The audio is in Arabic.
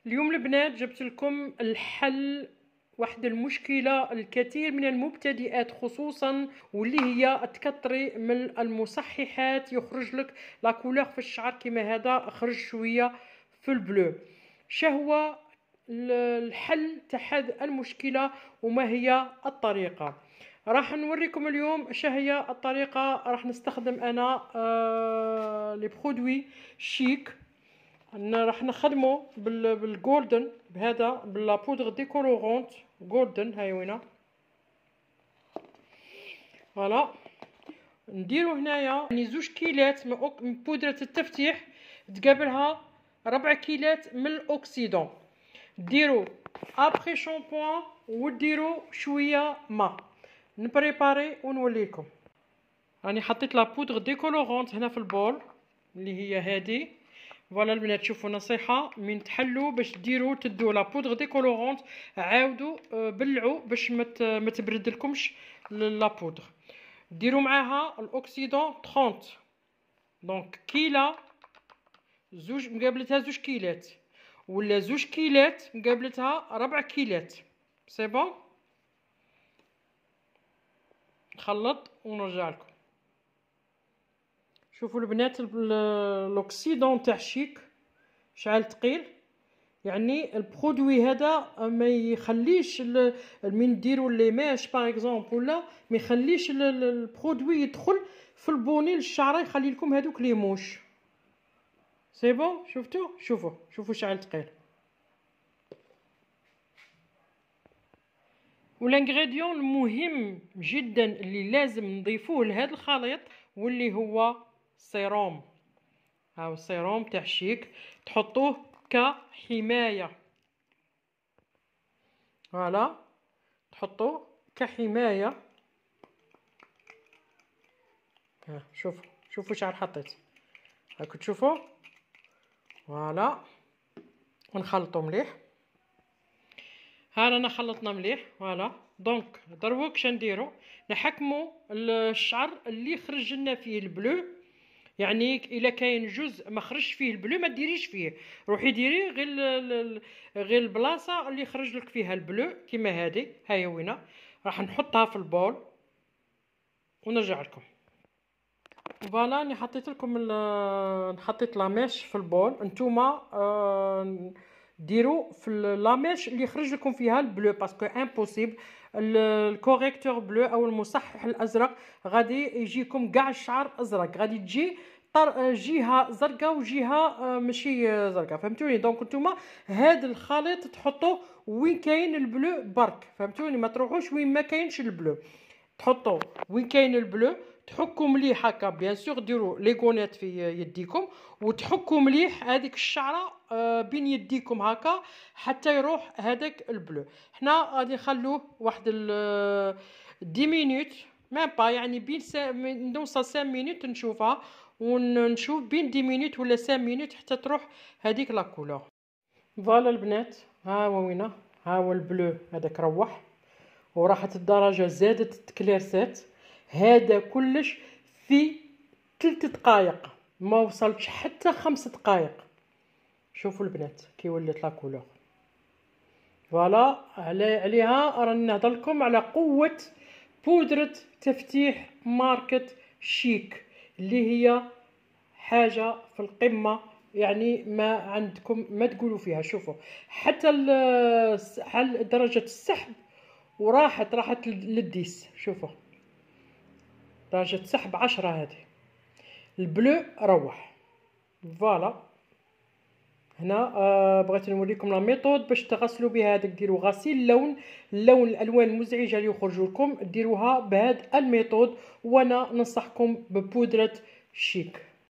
اليوم البنات جبت لكم الحل واحد المشكلة الكثير من المبتدئات خصوصا واللي هي تكتري من المصححات يخرج لك لا كولور في الشعر كما هذا خرج شوية في البلو. شهوة الحل تاع هذه المشكلة وما هي الطريقة؟ راح نوريكم اليوم هي الطريقة. راح نستخدم انا لي برودوي شيك. راح نخدمو بالجولدن بهذا بلا بودر ديكولورونت جولدن. هاي وينه فوالا. نديرو هنايا يعني 2 كيلات من بودرة التفتيح تقابلها 4 كيلات من الاوكسيدون. ديرو ابخي شامبوان وديرو شويه ماء. نبريباري ونوليكم. راني حطيت لا بودر ديكولورونت هنا في البول اللي هي هذه. فوالا البنات شوفوا نصيحه من تحلوا باش ديروا تدوا لا بودر ديكولورونت عاودوا بلعوا باش ما تبردلكمش لا بودر. ديروا معاها الاوكسيدون 30 دونك كيله زوج مقابلتها 2 كيلات ولا 2 كيلات مقابلتها 4 كيلات. سي بون. نخلط ونرجع لكم. شوفوا البنات الاوكسيدون تاع شيك شعل ثقيل، يعني البرودوي هذا ما يخليش من نديروا لي ماش باغ اكزومبل ولا ما يخليش البرودوي يدخل في البوني للشعره، يخلي لكم هذوك لي موش. سي بون. شوفوا شعل ثقيل. والانغريديون المهم جدا اللي لازم نضيفوه لهذا الخليط واللي هو سيروم. هاو السيروم تاع شيك تحطوه كحمايه. فوالا تحطوه كحمايه. ها شوفوا شحال حطيت. هاكو تشوفوا. فوالا ونخلطوا مليح. ها رانا خلطنا مليح. فوالا دونك دروك شنديرو نحكموا الشعر اللي خرج لنا فيه البلو. يعني الا كاين جزء ما خرجش فيه البلو ما ديريش فيه، روحي ديري غير البلاصه اللي خرج لك فيها البلو كيما هذه. هاي وينه راح نحطها في البول ونرجع لكم. فوالا اني حطيت لكم حطيت لاميش في البول. نتوما ديروا في لاميش اللي يخرج لكم فيها البلو باسكو امبوسيبل الكوريكتور بلو او المصحح الازرق غادي يجيكم كاع الشعر ازرق، غادي تجي جهه زرقاء وجهه ماشي زرقاء. فهمتوني؟ دونك نتوما هذا الخليط تحطوه وين كاين البلو برك. فهمتوني؟ ما تروحوش وين ما كاينش البلو، تحطوا وين كاين البلو. تحكوا مليح هكا بيان سور. ديروا لي غونيت في يديكم وتحكوا مليح هذيك الشعره بين يديكم هكا حتى يروح هذاك البلو. حنا غادي نخلوه واحد 10 مينوت ميم با، يعني بين نوصل 5 مينوت نشوفها ونشوف بين 10 مينوت ولا 5 مينوت حتى تروح هذيك لا كولور. فوالا البنات ها هو وينه. ها هو البلو هذاك روح وراحت الدرجه زادت التكليرسات. هذا كلش في 3 دقائق ما وصلتش حتى 5 دقائق. شوفوا البنات كي ولات لا كولور. فوالا عليها راني نهضر لكم على قوه بودره تفتيح ماركه شيك اللي هي حاجه في القمه، يعني ما عندكم ما تقولوا فيها. شوفوا حتى درجه السحب وراحت للديس. شوفوا درجة سحب 10 هذه. البلو روح. فوالا هنا بغيت نوريكم لا ميثود باش تغسلوا بها هذاك. ديروا غسيل اللون الالوان المزعجه اللي يخرجوا لكم ديروها بهذه الميثود، وانا ننصحكم ببودره شيك.